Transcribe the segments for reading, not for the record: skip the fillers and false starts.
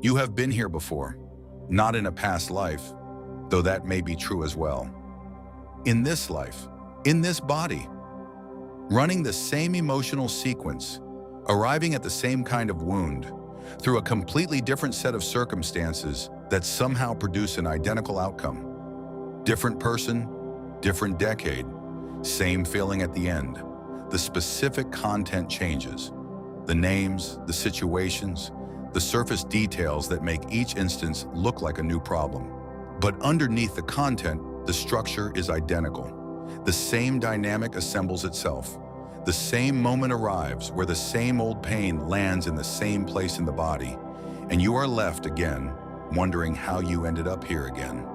You have been here before, not in a past life, though that may be true as well. In this life, in this body, running the same emotional sequence, arriving at the same kind of wound, through a completely different set of circumstances that somehow produce an identical outcome. Different person, different decade, same feeling at the end. The specific content changes. The names, the situations, the surface details that make each instance look like a new problem. But underneath the content, the structure is identical. The same dynamic assembles itself. The same moment arrives where the same old pain lands in the same place in the body, and you are left again, wondering how you ended up here again.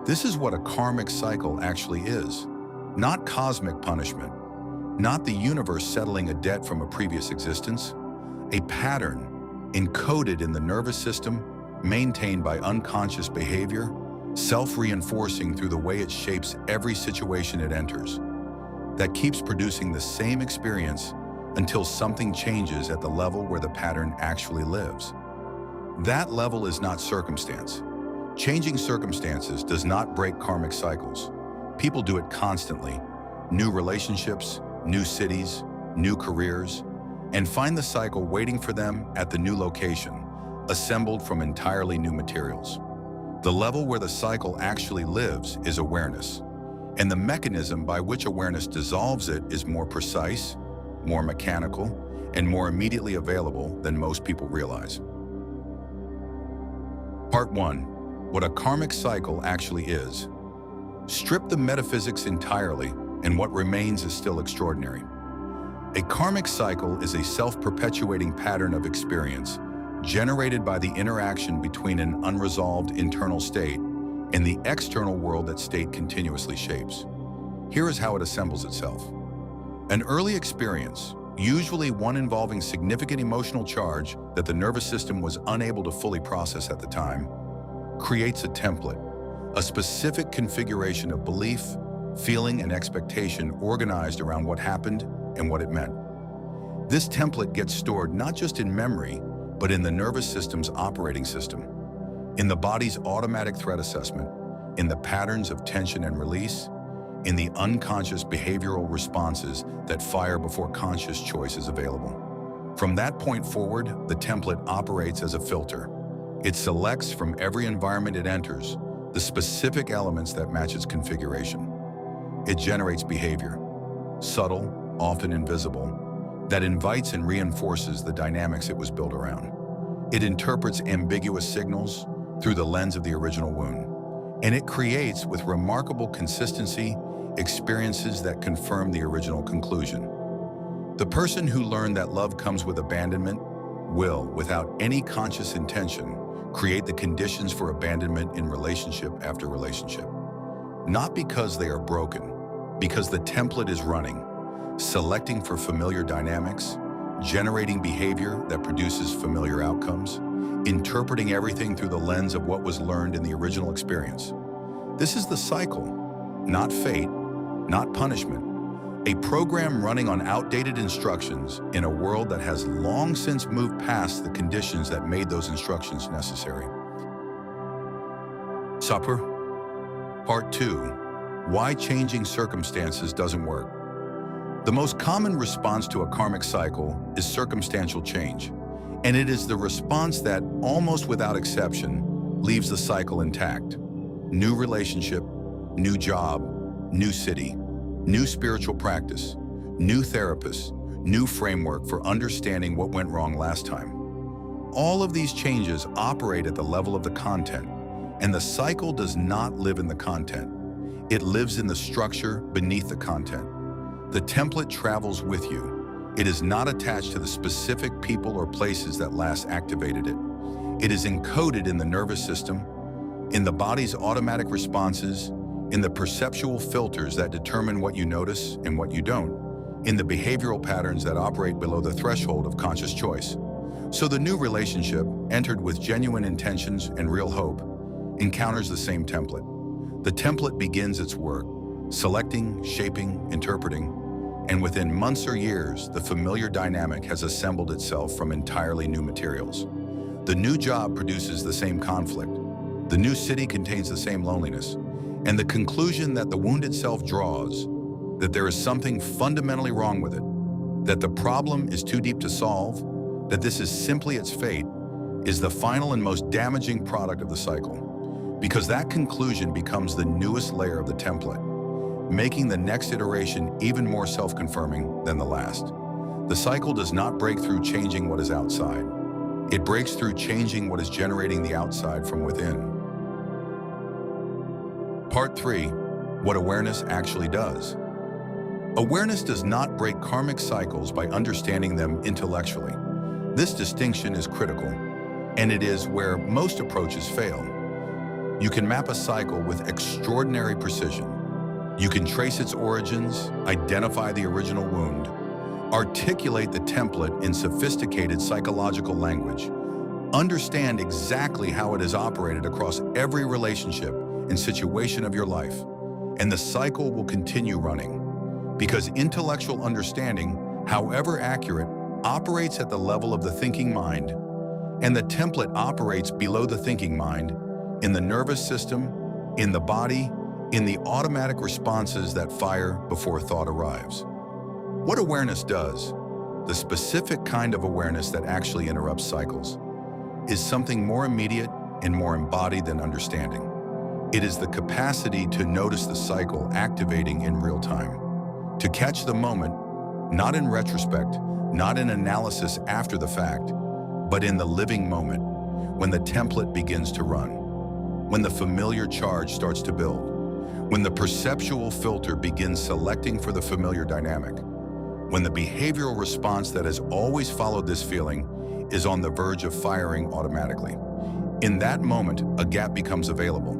This is what a karmic cycle actually is. Not cosmic punishment, not the universe settling a debt from a previous existence, a pattern encoded in the nervous system, maintained by unconscious behavior, self-reinforcing through the way it shapes every situation it enters, that keeps producing the same experience until something changes at the level where the pattern actually lives. That level is not circumstance. Changing circumstances does not break karmic cycles. People do it constantly. New relationships, new cities, new careers, and find the cycle waiting for them at the new location, assembled from entirely new materials. The level where the cycle actually lives is awareness, and the mechanism by which awareness dissolves it is more precise, more mechanical, and more immediately available than most people realize. Part 1. What a karmic cycle actually is. Strip the metaphysics entirely, and what remains is still extraordinary. A karmic cycle is a self-perpetuating pattern of experience generated by the interaction between an unresolved internal state and the external world that state continuously shapes. Here is how it assembles itself. An early experience, usually one involving significant emotional charge that the nervous system was unable to fully process at the time, creates a template, a specific configuration of belief, feeling, and expectation organized around what happened and what it meant. This template gets stored not just in memory, but in the nervous system's operating system, in the body's automatic threat assessment, in the patterns of tension and release, in the unconscious behavioral responses that fire before conscious choice is available. From that point forward, the template operates as a filter. It selects from every environment it enters the specific elements that match its configuration. It generates behavior, subtle, often invisible, that invites and reinforces the dynamics it was built around. It interprets ambiguous signals through the lens of the original wound, and it creates, with remarkable consistency, experiences that confirm the original conclusion. The person who learned that love comes with abandonment will, without any conscious intention, create the conditions for abandonment in relationship after relationship. Not because they are broken, because the template is running, selecting for familiar dynamics, generating behavior that produces familiar outcomes, interpreting everything through the lens of what was learned in the original experience. This is the cycle, not fate, not punishment, a program running on outdated instructions in a world that has long since moved past the conditions that made those instructions necessary. Supper. Part 2. Why changing circumstances doesn't work. The most common response to a karmic cycle is circumstantial change, and it is the response that, almost without exception, leaves the cycle intact. New relationship, new job, new city, new spiritual practice, new therapist, new framework for understanding what went wrong last time. All of these changes operate at the level of the content, and the cycle does not live in the content. It lives in the structure beneath the content. The template travels with you. It is not attached to the specific people or places that last activated it. It is encoded in the nervous system, in the body's automatic responses, in the perceptual filters that determine what you notice and what you don't, in the behavioral patterns that operate below the threshold of conscious choice. So the new relationship, entered with genuine intentions and real hope, encounters the same template. The template begins its work, selecting, shaping, interpreting, and within months or years, the familiar dynamic has assembled itself from entirely new materials. The new job produces the same conflict. The new city contains the same loneliness. And the conclusion that the wounded self draws, that there is something fundamentally wrong with it, that the problem is too deep to solve, that this is simply its fate, is the final and most damaging product of the cycle. Because that conclusion becomes the newest layer of the template, making the next iteration even more self-confirming than the last. The cycle does not break through changing what is outside. It breaks through changing what is generating the outside from within. Part 3. What awareness actually does. Awareness does not break karmic cycles by understanding them intellectually. This distinction is critical, and it is where most approaches fail. You can map a cycle with extraordinary precision. You can trace its origins, identify the original wound, articulate the template in sophisticated psychological language, understand exactly how it is operated across every relationship and situation of your life, and the cycle will continue running. Because intellectual understanding, however accurate, operates at the level of the thinking mind, and the template operates below the thinking mind, in the nervous system, in the body, in the automatic responses that fire before thought arrives. What awareness does, the specific kind of awareness that actually interrupts cycles, is something more immediate and more embodied than understanding. It is the capacity to notice the cycle activating in real time, to catch the moment, not in retrospect, not in analysis after the fact, but in the living moment, when the template begins to run, when the familiar charge starts to build, when the perceptual filter begins selecting for the familiar dynamic, when the behavioral response that has always followed this feeling is on the verge of firing automatically. In that moment, a gap becomes available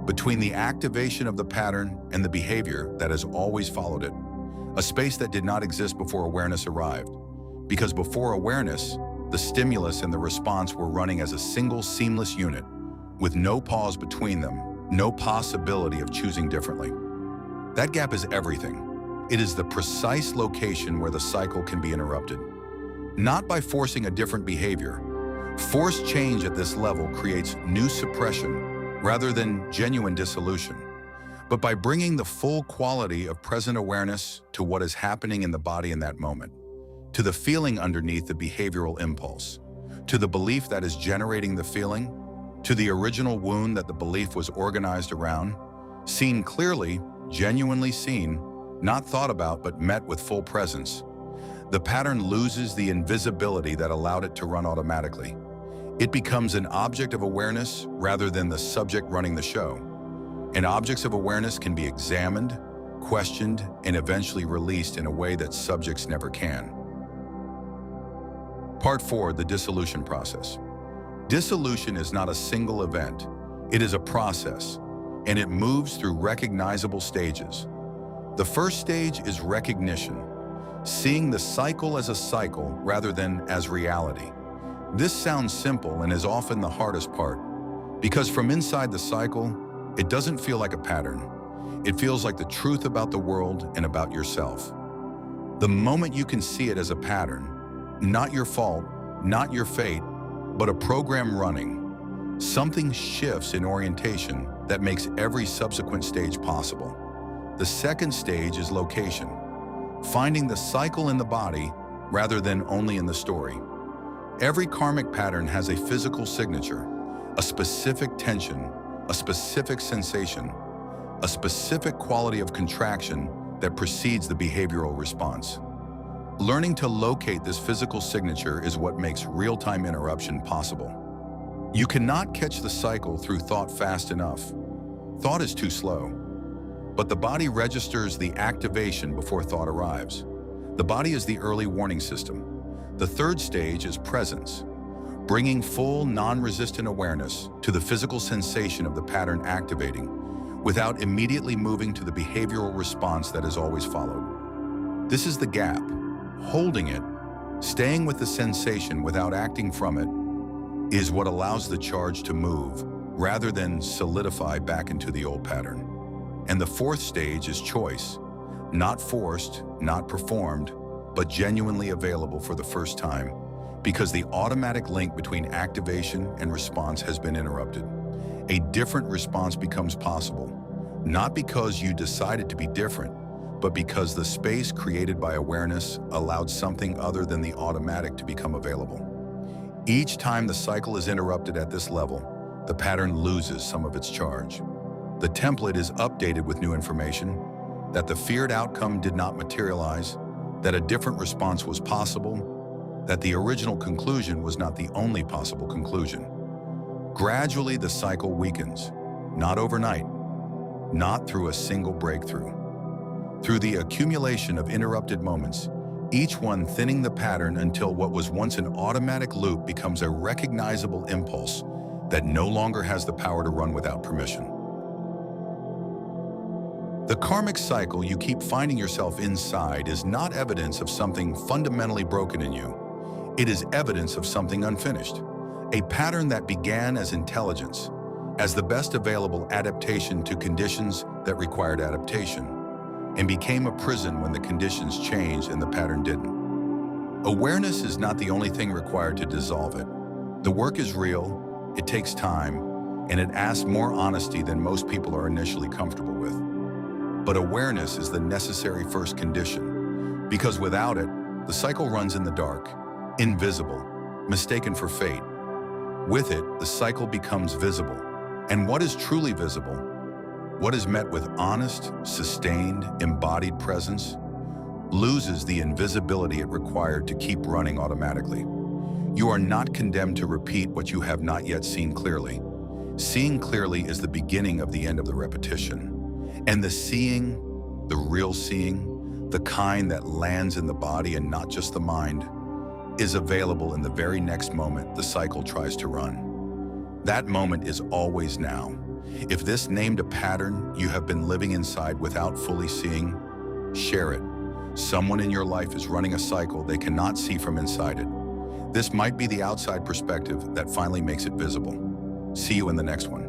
between the activation of the pattern and the behavior that has always followed it, a space that did not exist before awareness arrived. Because before awareness, the stimulus and the response were running as a single seamless unit, with no pause between them, no possibility of choosing differently. That gap is everything. It is the precise location where the cycle can be interrupted. Not by forcing a different behavior. Forced change at this level creates new suppression rather than genuine dissolution, but by bringing the full quality of present awareness to what is happening in the body in that moment, to the feeling underneath the behavioral impulse, to the belief that is generating the feeling, to the original wound that the belief was organized around, seen clearly, genuinely seen, not thought about but met with full presence. The pattern loses the invisibility that allowed it to run automatically. It becomes an object of awareness rather than the subject running the show. And objects of awareness can be examined, questioned, and eventually released in a way that subjects never can. Part 4, the dissolution process. Dissolution is not a single event. It is a process, and it moves through recognizable stages. The first stage is recognition, seeing the cycle as a cycle rather than as reality. This sounds simple and is often the hardest part, because from inside the cycle, it doesn't feel like a pattern. It feels like the truth about the world and about yourself. The moment you can see it as a pattern, not your fault, not your fate, but a program running, something shifts in orientation that makes every subsequent stage possible. The second stage is location, finding the cycle in the body rather than only in the story. Every karmic pattern has a physical signature, a specific tension, a specific sensation, a specific quality of contraction that precedes the behavioral response. Learning to locate this physical signature is what makes real-time interruption possible. You cannot catch the cycle through thought fast enough. Thought is too slow. But the body registers the activation before thought arrives. The body is the early warning system. The third stage is presence, bringing full, non-resistant awareness to the physical sensation of the pattern activating, without immediately moving to the behavioral response that has always followed. This is the gap. Holding it, staying with the sensation without acting from it, is what allows the charge to move, rather than solidify back into the old pattern. And the fourth stage is choice, not forced, not performed, but genuinely available for the first time, because the automatic link between activation and response has been interrupted. A different response becomes possible, not because you decided to be different, but because the space created by awareness allowed something other than the automatic to become available. Each time the cycle is interrupted at this level, the pattern loses some of its charge. The template is updated with new information, that the feared outcome did not materialize, that a different response was possible, that the original conclusion was not the only possible conclusion. Gradually, the cycle weakens, not overnight, not through a single breakthrough. Through the accumulation of interrupted moments, each one thinning the pattern until what was once an automatic loop becomes a recognizable impulse that no longer has the power to run without permission. The karmic cycle you keep finding yourself inside is not evidence of something fundamentally broken in you. It is evidence of something unfinished, a pattern that began as intelligence, as the best available adaptation to conditions that required adaptation, and became a prison when the conditions changed and the pattern didn't. Awareness is not the only thing required to dissolve it. The work is real, it takes time, and it asks more honesty than most people are initially comfortable with. But awareness is the necessary first condition, because without it, the cycle runs in the dark, invisible, mistaken for fate. With it, the cycle becomes visible. And what is truly visible, what is met with honest, sustained, embodied presence, loses the invisibility it required to keep running automatically. You are not condemned to repeat what you have not yet seen clearly. Seeing clearly is the beginning of the end of the repetition. And the seeing, the real seeing, the kind that lands in the body and not just the mind, is available in the very next moment the cycle tries to run. That moment is always now. If this named a pattern you have been living inside without fully seeing, share it. Someone in your life is running a cycle they cannot see from inside it. This might be the outside perspective that finally makes it visible. See you in the next one.